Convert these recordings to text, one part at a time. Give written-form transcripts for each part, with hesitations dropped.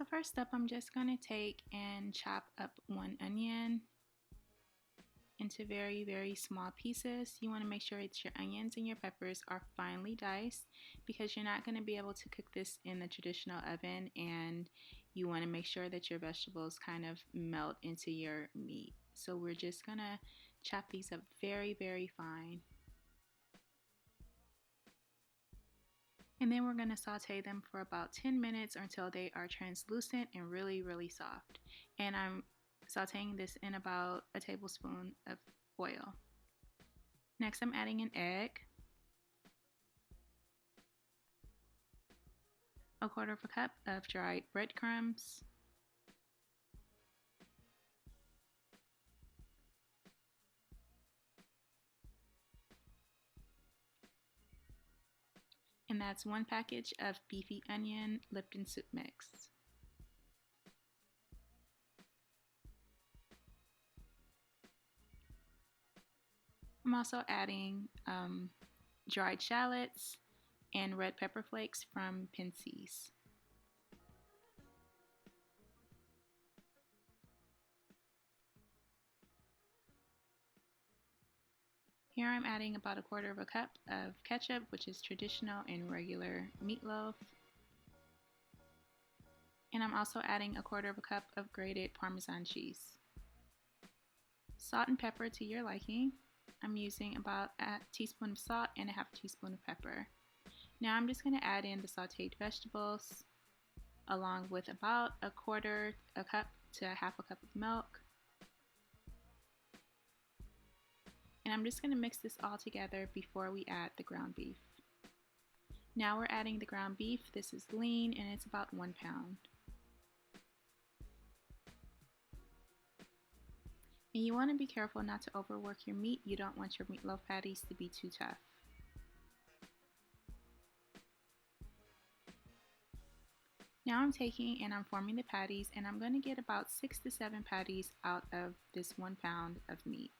First up, I'm just going to take and chop up one onion into very small pieces. You want to make sure that your onions and your peppers are finely diced because you're not going to be able to cook this in the traditional oven, and you want to make sure that your vegetables kind of melt into your meat. So we're just going to chop these up very fine. And then we're going to saute them for about 10 minutes or until they are translucent and really soft. And I'm sauteing this in about a tablespoon of oil. Next, I'm adding an egg, a quarter of a cup of dried breadcrumbs, and that's one package of beefy onion Lipton soup mix. I'm also adding dried shallots and red pepper flakes from Pincy's. Here I'm adding about a quarter of a cup of ketchup, which is traditional and regular Meatloaf. And I'm also adding a quarter of a cup of grated Parmesan cheese. Salt and pepper to your liking. I'm using about a teaspoon of salt and a half teaspoon of pepper. Now I'm just going to add in the sauteed vegetables along with about a quarter a cup to half a cup of milk. And I'm just going to mix this all together before we add the ground beef. Now we're adding the ground beef. This is lean and it's about 1 pound. And you want to be careful not to overwork your meat. You don't want your meatloaf patties to be too tough. Now I'm taking and I'm forming the patties, and I'm going to get about 6 to 7 patties out of this 1 pound of meat.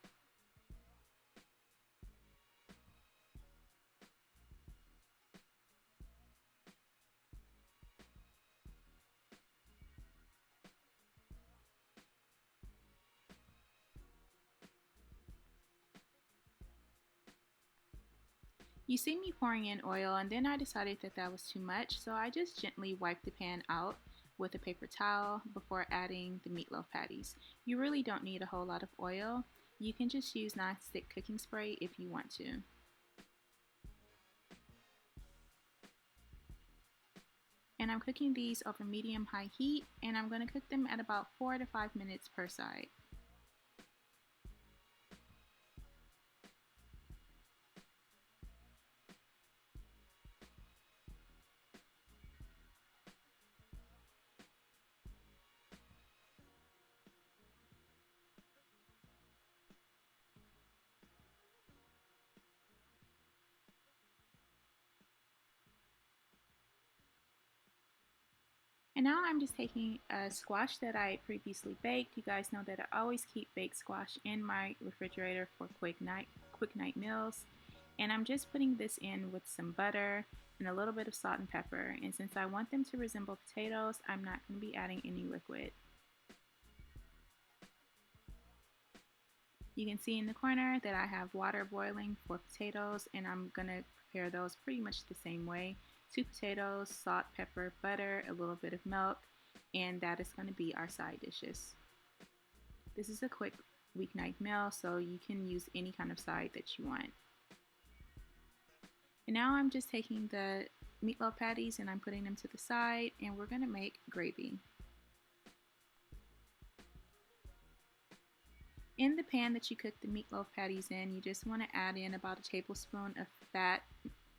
You see me pouring in oil, and then I decided that that was too much, so I just gently wiped the pan out with a paper towel before adding the meatloaf patties. You really don't need a whole lot of oil. You can just use non-stick cooking spray if you want to. And I'm cooking these over medium-high heat, and I'm going to cook them at about 4 to 5 minutes per side. And now I'm just taking a squash that I previously baked. You guys know that I always keep baked squash in my refrigerator for quick night meals. And I'm just putting this in with some butter and a little bit of salt and pepper. And since I want them to resemble potatoes, I'm not going to be adding any liquid. You can see in the corner that I have water boiling for potatoes, and I'm going to prepare those pretty much the same way. 2 potatoes, salt, pepper, butter, a little bit of milk, and that is going to be our side dishes. This is a quick weeknight meal, so you can use any kind of side that you want. And now I'm just taking the meatloaf patties and I'm putting them to the side, and we're going to make gravy. In the pan that you cook the meatloaf patties in, you just want to add in about a tablespoon of fat,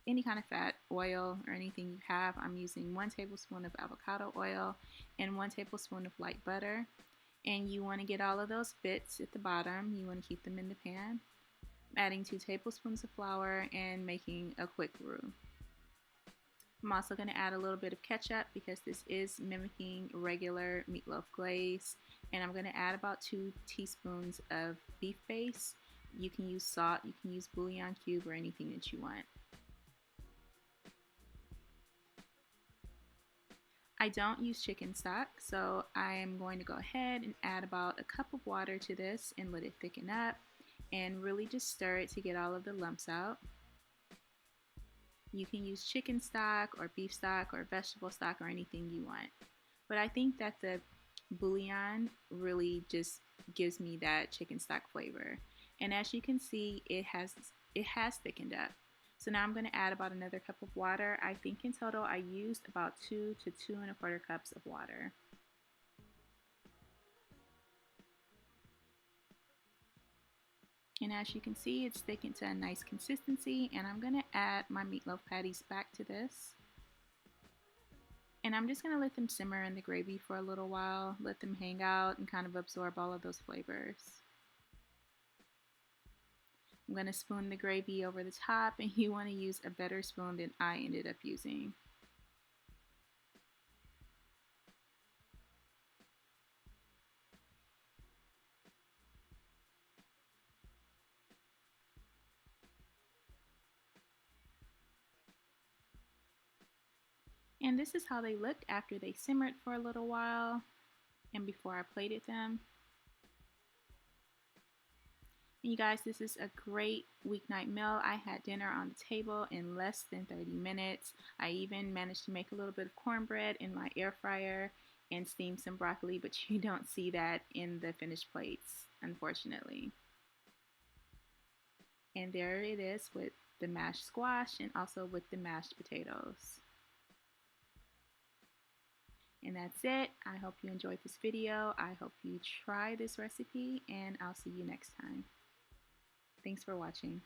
any kind of fat, oil, or anything you have. I'm using 1 tablespoon of avocado oil and 1 tablespoon of light butter. And you want to get all of those bits at the bottom. You want to keep them in the pan. I'm adding 2 tablespoons of flour and making a quick roux. I'm also going to add a little bit of ketchup because this is mimicking regular meatloaf glaze. And I'm going to add about 2 teaspoons of beef base. You can use salt, you can use bouillon cube, or anything that you want. I don't use chicken stock, so I am going to go ahead and add about a cup of water to this and let it thicken up and really just stir it to get all of the lumps out. You can use chicken stock or beef stock or vegetable stock or anything you want. But I think that the bouillon really just gives me that chicken stock flavor. And as you can see, it has thickened up. So now I'm going to add about another cup of water. I think in total I used about 2 to 2¼ cups of water. And as you can see, it's thickened to a nice consistency, and I'm going to add my meatloaf patties back to this. And I'm just going to let them simmer in the gravy for a little while, let them hang out and kind of absorb all of those flavors. I'm going to spoon the gravy over the top, and you want to use a better spoon than I ended up using. And this is how they looked after they simmered for a little while and before I plated them. And you guys, this is a great weeknight meal. I had dinner on the table in less than 30 minutes. I even managed to make a little bit of cornbread in my air fryer and steam some broccoli, but you don't see that in the finished plates, unfortunately. And there it is with the mashed squash and also with the mashed potatoes. And that's it. I hope you enjoyed this video. I hope you try this recipe, and I'll see you next time. Thanks for watching.